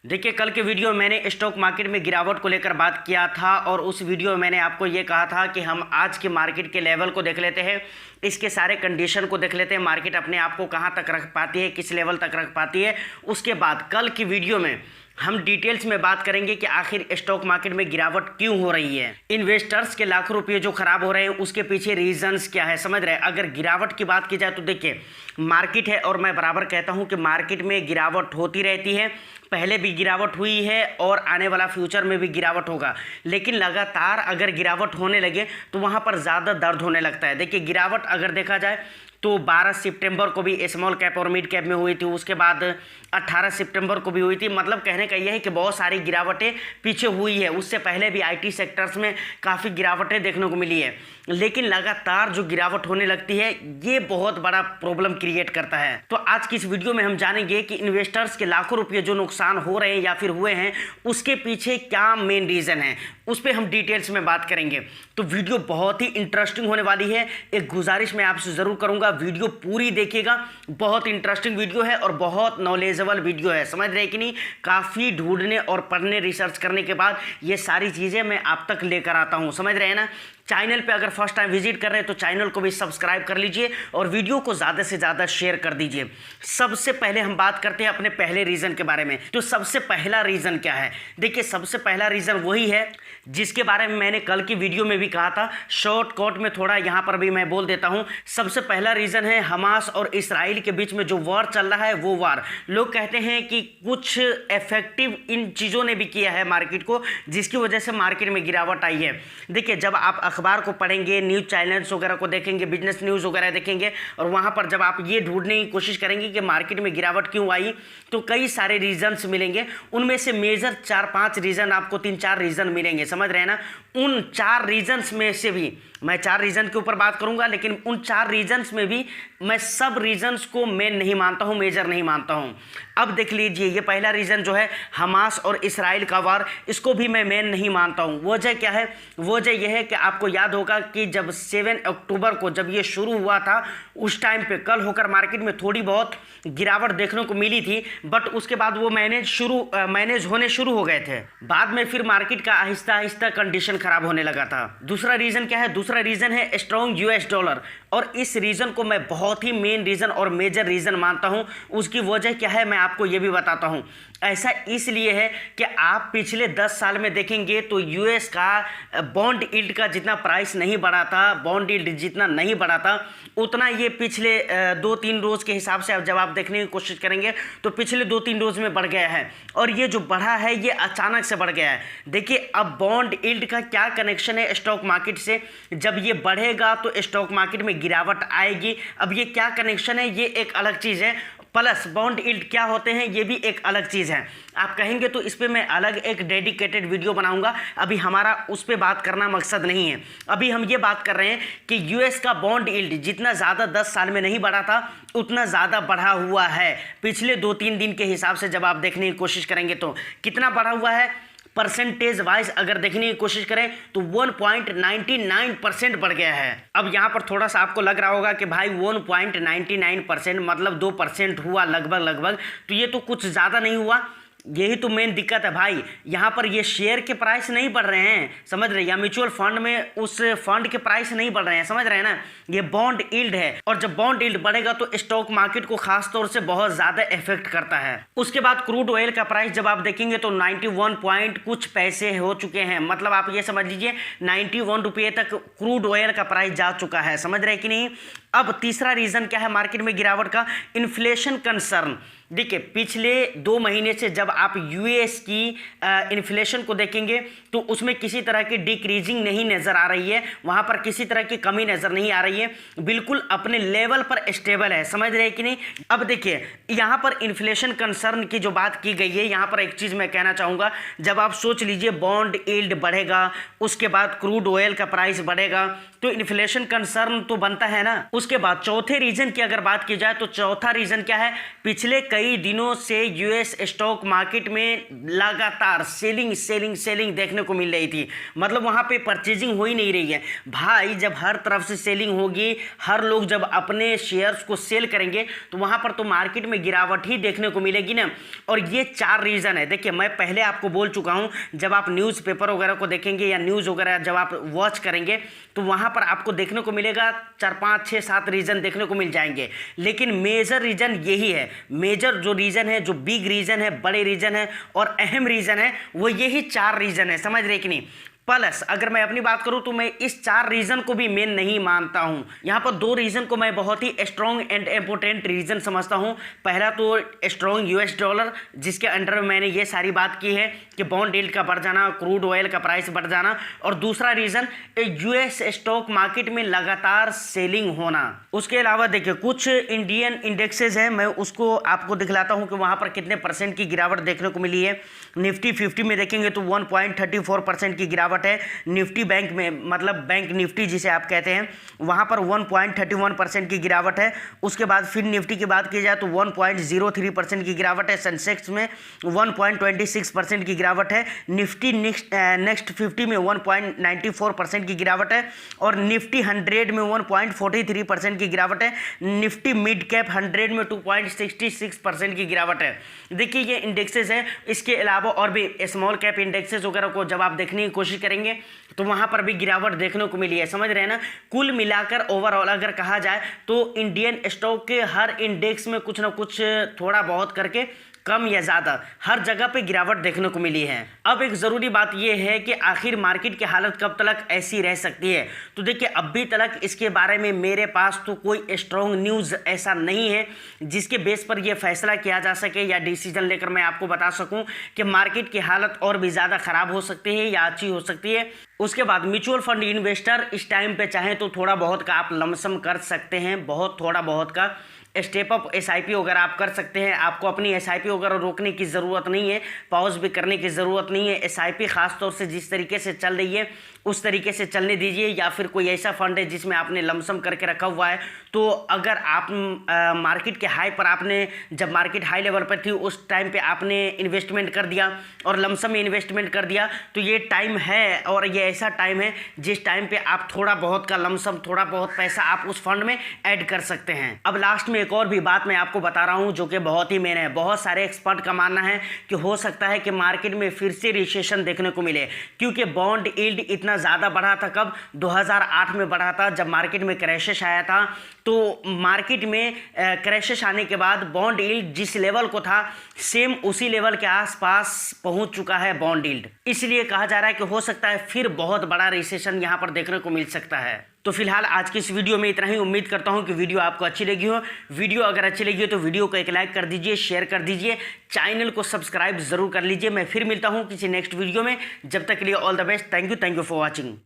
देखिए, कल के वीडियो में मैंने स्टॉक मार्केट में गिरावट को लेकर बात किया था और उस वीडियो में मैंने आपको ये कहा था कि हम आज के मार्केट के लेवल को देख लेते हैं, इसके सारे कंडीशन को देख लेते हैं, मार्केट अपने आप को कहाँ तक रख पाती है, किस लेवल तक रख पाती है। उसके बाद कल की वीडियो में हम डिटेल्स में बात करेंगे कि आखिर स्टॉक मार्केट में गिरावट क्यों हो रही है, इन्वेस्टर्स के लाखों रुपए जो खराब हो रहे हैं उसके पीछे रीजंस क्या है, समझ रहे हैं। अगर गिरावट की बात की जाए तो देखिए, मार्केट है और मैं बराबर कहता हूं कि मार्केट में गिरावट होती रहती है, पहले भी गिरावट हुई है और आने वाला फ्यूचर में भी गिरावट होगा। लेकिन लगातार अगर गिरावट होने लगे तो वहाँ पर ज़्यादा दर्द होने लगता है। देखिए, गिरावट अगर देखा जाए तो 12 सितंबर को भी स्मॉल कैप और मिड कैप में हुई थी, उसके बाद 18 सितंबर को भी हुई थी। मतलब कहने का यह है कि बहुत सारी गिरावटें पीछे हुई है। उससे पहले भी आईटी सेक्टर्स में काफ़ी गिरावटें देखने को मिली है, लेकिन लगातार जो गिरावट होने लगती है ये बहुत बड़ा प्रॉब्लम क्रिएट करता है। तो आज की इस वीडियो में हम जानेंगे कि इन्वेस्टर्स के लाखों रुपये जो नुकसान हो रहे हैं या फिर हुए हैं उसके पीछे क्या मेन रीज़न है, उस पर हम डिटेल्स में बात करेंगे। तो वीडियो बहुत ही इंटरेस्टिंग होने वाली है। एक गुजारिश मैं आपसे ज़रूर करूंगा, वीडियो पूरी देखिएगा। बहुत इंटरेस्टिंग वीडियो है और बहुत नॉलेजेबल वीडियो है, समझ रहे कि नहीं। काफ़ी ढूंढने और पढ़ने रिसर्च करने के बाद ये सारी चीज़ें मैं आप तक लेकर आता हूँ, समझ रहे हैं ना। चैनल पे अगर फर्स्ट टाइम विजिट कर रहे हैं तो चैनल को भी सब्सक्राइब कर लीजिए और वीडियो को ज़्यादा से ज़्यादा शेयर कर दीजिए। सबसे पहले हम बात करते हैं अपने पहले रीज़न के बारे में। तो सबसे पहला रीज़न क्या है? देखिए, सबसे पहला रीज़न वही है जिसके बारे में मैंने कल की वीडियो में भी कहा था। शॉर्टकट में थोड़ा यहाँ पर भी मैं बोल देता हूँ। सबसे पहला रीज़न है हमास और इसराइल के बीच में जो वॉर चल रहा है वो वॉर। लोग कहते हैं कि कुछ इफेक्टिव इन चीज़ों ने भी किया है मार्केट को, जिसकी वजह से मार्केट में गिरावट आई है। देखिए, जब आप अखबार को पढ़ेंगे, न्यूज़ चैनल्स वगैरह को देखेंगे, बिजनेस न्यूज़ वगैरह देखेंगे और वहाँ पर जब आप ये ढूंढने की कोशिश करेंगे कि मार्केट में गिरावट क्यों आई, तो कई सारे रीजंस मिलेंगे। उनमें से मेजर 4-5 रीज़न, आपको 3-4 रीज़न मिलेंगे, समझ रहे हैं ना। उन 4 रीजंस में से भी मैं 4 रीज़न के ऊपर बात करूंगा, लेकिन उन 4 रीजंस में भी मैं सब रीजंस को मेन नहीं मानता हूं, मेजर नहीं मानता हूं। अब देख लीजिए, ये पहला रीज़न जो है हमास और इसराइल का वार, इसको भी मैं मेन नहीं मानता हूं। वजह क्या है? वजह यह है कि आपको याद होगा कि जब 7 अक्टूबर को जब ये शुरू हुआ था, उस टाइम पे कल होकर मार्केट में थोड़ी बहुत गिरावट देखने को मिली थी, बट उसके बाद वो मैनेज होने शुरू हो गए थे। बाद में फिर मार्केट का आहिस्ता आहिस्ता कंडीशन खराब होने लगा था। दूसरा रीज़न क्या है? दूसरा रीज़न है स्ट्रॉन्ग यूएस डॉलर, और इस रीज़न को मैं बहुत ही मेन रीज़न और मेजर रीज़न मानता हूं। उसकी वजह क्या है मैं आपको ये भी बताता हूं। ऐसा इसलिए है कि आप पिछले 10 साल में देखेंगे तो यूएस का बॉन्ड यील्ड का जितना प्राइस नहीं बढ़ा था, बॉन्ड यील्ड जितना नहीं बढ़ा था, उतना ये पिछले 2-3 रोज़ के हिसाब से जब आप देखने की कोशिश करेंगे तो पिछले 2-3 रोज़ में बढ़ गया है। और ये जो बढ़ा है ये अचानक से बढ़ गया है। देखिए, अब बॉन्ड यील्ड का क्या कनेक्शन है स्टॉक मार्केट से? जब ये बढ़ेगा तो स्टॉक मार्केट में गिरावट आएगी। अब ये क्या कनेक्शन है ये एक अलग चीज़ है, प्लस बॉन्ड यील्ड क्या होते हैं ये भी एक अलग चीज़ है। आप कहेंगे तो इस पे मैं अलग एक डेडिकेटेड वीडियो बनाऊंगा, अभी हमारा उस पे बात करना मकसद नहीं है। अभी हम ये बात कर रहे हैं कि यूएस का बॉन्ड यील्ड जितना ज़्यादा 10 साल में नहीं बढ़ा था उतना ज़्यादा बढ़ा हुआ है। पिछले 2-3 दिन के हिसाब से जब आप देखने की कोशिश करेंगे तो कितना बढ़ा हुआ है परसेंटेज वाइज अगर देखने की कोशिश करें तो 1.99% बढ़ गया है। अब यहाँ पर थोड़ा सा आपको लग रहा होगा कि भाई 1.99% मतलब 2% हुआ लगभग, तो ये तो कुछ ज़्यादा नहीं हुआ। यही तो मेन दिक्कत है भाई, यहाँ पर ये शेयर के प्राइस नहीं बढ़ रहे हैं, समझ रहे हैं, या म्यूचुअल फंड में उस फंड के प्राइस नहीं बढ़ रहे हैं, समझ रहे हैं ना। ये बॉन्ड यील्ड है और जब बॉन्ड यील्ड बढ़ेगा तो स्टॉक मार्केट को खास तौर से बहुत ज़्यादा इफेक्ट करता है। उसके बाद क्रूड ऑयल का प्राइस जब आप देखेंगे तो 91 पॉइंट कुछ पैसे हो चुके हैं, मतलब आप ये समझ लीजिए 91 रुपये तक क्रूड ऑयल का प्राइस जा चुका है, समझ रहे हैं कि नहीं। अब तीसरा रीज़न क्या है मार्केट में गिरावट का? Inflation concern. देखिए, पिछले 2 महीने से जब आप यूएस की इन्फ्लेशन को देखेंगे तो उसमें किसी तरह की डिक्रीजिंग नहीं नज़र आ रही है, वहाँ पर किसी तरह की कमी नज़र नहीं आ रही है, बिल्कुल अपने लेवल पर स्टेबल है, समझ रहे हैं कि नहीं। अब देखिए, यहाँ पर इन्फ्लेशन कंसर्न की जो बात की गई है, यहाँ पर एक चीज़ मैं कहना चाहूँगा। जब आप सोच लीजिए बॉन्ड यील्ड बढ़ेगा, उसके बाद क्रूड ऑयल का प्राइस बढ़ेगा, तो इन्फ्लेशन कंसर्न तो बनता है ना। उसके बाद चौथे रीज़न की अगर बात की जाए तो चौथा रीज़न क्या है? पिछले कई दिनों से यूएस स्टॉक मार्केट में लगातार सेलिंग देखने को मिल रही थी। मतलब वहाँ पे परचेजिंग हो ही नहीं रही है भाई। जब हर तरफ से सेलिंग होगी, हर लोग जब अपने शेयर्स को सेल करेंगे तो वहाँ पर तो मार्केट में गिरावट ही देखने को मिलेगी ना। और ये 4 रीज़न है। देखिए, मैं पहले आपको बोल चुका हूँ, जब आप न्यूज़पेपर वगैरह को देखेंगे या न्यूज़ वगैरह जब आप वॉच करेंगे तो वहाँ पर आपको देखने को मिलेगा 4, 5, 6, 7 रीज़न देखने को मिल जाएंगे। लेकिन मेजर रीज़न यही है। मेजर जो रीज़न है, जो बिग रीज़न है, बड़े रीज़न है और अहम रीज़न है, वो यही 4 रीज़न है। समझ रहे कि नहीं? प्लस अगर मैं अपनी बात करूं तो मैं इस 4 रीजन को भी मेन नहीं मानता हूं। यहां पर 2 रीजन को मैं बहुत ही स्ट्रॉन्ग एंड इंपॉर्टेंट रीजन समझता हूं। पहला तो स्ट्रॉन्ग यूएस डॉलर, जिसके अंडर में मैंने ये सारी बात की है कि बॉन्ड यील्ड का बढ़ जाना, क्रूड ऑयल का प्राइस बढ़ जाना। और दूसरा रीजन यूएस स्टॉक मार्केट में लगातार सेलिंग होना। उसके अलावा देखिए, कुछ इंडियन इंडेक्सेज हैं, मैं उसको आपको दिखलाता हूं कि वहां पर कितने % की गिरावट देखने को मिली है। निफ्टी 50 में देखेंगे तो 1.34% की गिरावट है। निफ्टी बैंक में, मतलब बैंक निफ्टी जिसे आप कहते हैं, वहां पर 1.31% की गिरावट है। उसके बाद फिर निफ्टी की बात की जाए तो 1.03% की गिरावट है। सेंसेक्स में 1.26% की गिरावट है। निफ्टी नेक्स्ट 50 में 1.94% की गिरावट है। और निफ्टी 100 में 1.43% की गिरावट है। निफ्टी मिड कैप 100 में 2.66% की गिरावट है। देखिए, ये इंडेक्सेस है। इसके अलावा और भी स्मॉल कैप इंडेक्सेस वगैरह को जब आप देखने की कोशिश करेंगे तो वहां पर भी गिरावट देखने को मिली है। समझ रहे हैं ना? कुल मिलाकर ओवरऑल अगर कहा जाए तो इंडियन स्टॉक के हर इंडेक्स में कुछ ना कुछ थोड़ा बहुत करके कम या ज़्यादा हर जगह पे गिरावट देखने को मिली है। अब एक ज़रूरी बात यह है कि आखिर मार्केट की हालत कब तक ऐसी रह सकती है। तो देखिए, अभी तक इसके बारे में मेरे पास तो कोई स्ट्रॉन्ग न्यूज़ ऐसा नहीं है जिसके बेस पर यह फैसला किया जा सके या डिसीजन लेकर मैं आपको बता सकूं कि मार्केट की हालत और भी ज़्यादा ख़राब हो सकती है या अच्छी हो सकती है। उसके बाद म्यूचुअल फंड इन्वेस्टर इस टाइम पे चाहें तो थोड़ा बहुत का आप लमसम कर सकते हैं, बहुत थोड़ा बहुत का स्टेप अप एसआईपी वगैरह आप कर सकते हैं। आपको अपनी एसआईपी वगैरह रोकने की ज़रूरत नहीं है, पॉज भी करने की ज़रूरत नहीं है। एसआईपी खासतौर से जिस तरीके से चल रही है उस तरीके से चलने दीजिए। या फिर कोई ऐसा फंड है जिसमें आपने लमसम करके रखा हुआ है, तो अगर आप मार्केट के हाई पर, आपने जब मार्केट हाई लेवल पर थी उस टाइम पे आपने इन्वेस्टमेंट कर दिया और लमसम में इन्वेस्टमेंट कर दिया, तो ये टाइम है और ये ऐसा टाइम है जिस टाइम पे आप थोड़ा बहुत का लमसम, थोड़ा बहुत पैसा आप उस फंड में ऐड कर सकते हैं। अब लास्ट में एक और भी बात मैं आपको बता रहा हूं जो कि बहुत ही मेन है। बहुत सारे एक्सपर्ट का मानना है कि हो सकता है कि मार्केट में फिर से रिसेशन देखने को मिले, क्योंकि बॉन्ड यील्ड इतना ज़्यादा बढ़ा था। कब? 2008 में बढ़ा था, जब मार्केट में क्रैशेस आया था। तो मार्केट में क्रैशेस आने के बाद बॉन्ड यील्ड जिस लेवल को था, सेम उसी लेवल के आसपास पहुंच चुका है बॉन्ड यील्ड। इसलिए कहा जा रहा है कि हो सकता है फिर बहुत बड़ा रिसेशन यहां पर देखने को मिल सकता है। तो फिलहाल आज की इस वीडियो में इतना ही। उम्मीद करता हूं कि वीडियो आपको अच्छी लगी हो। वीडियो अगर अच्छी लगी हो तो वीडियो को एक लाइक कर दीजिए, शेयर कर दीजिए, चैनल को सब्सक्राइब जरूर कर लीजिए। मैं फिर मिलता हूं किसी नेक्स्ट वीडियो में। जब तक के लिए all the best. Thank you for watching.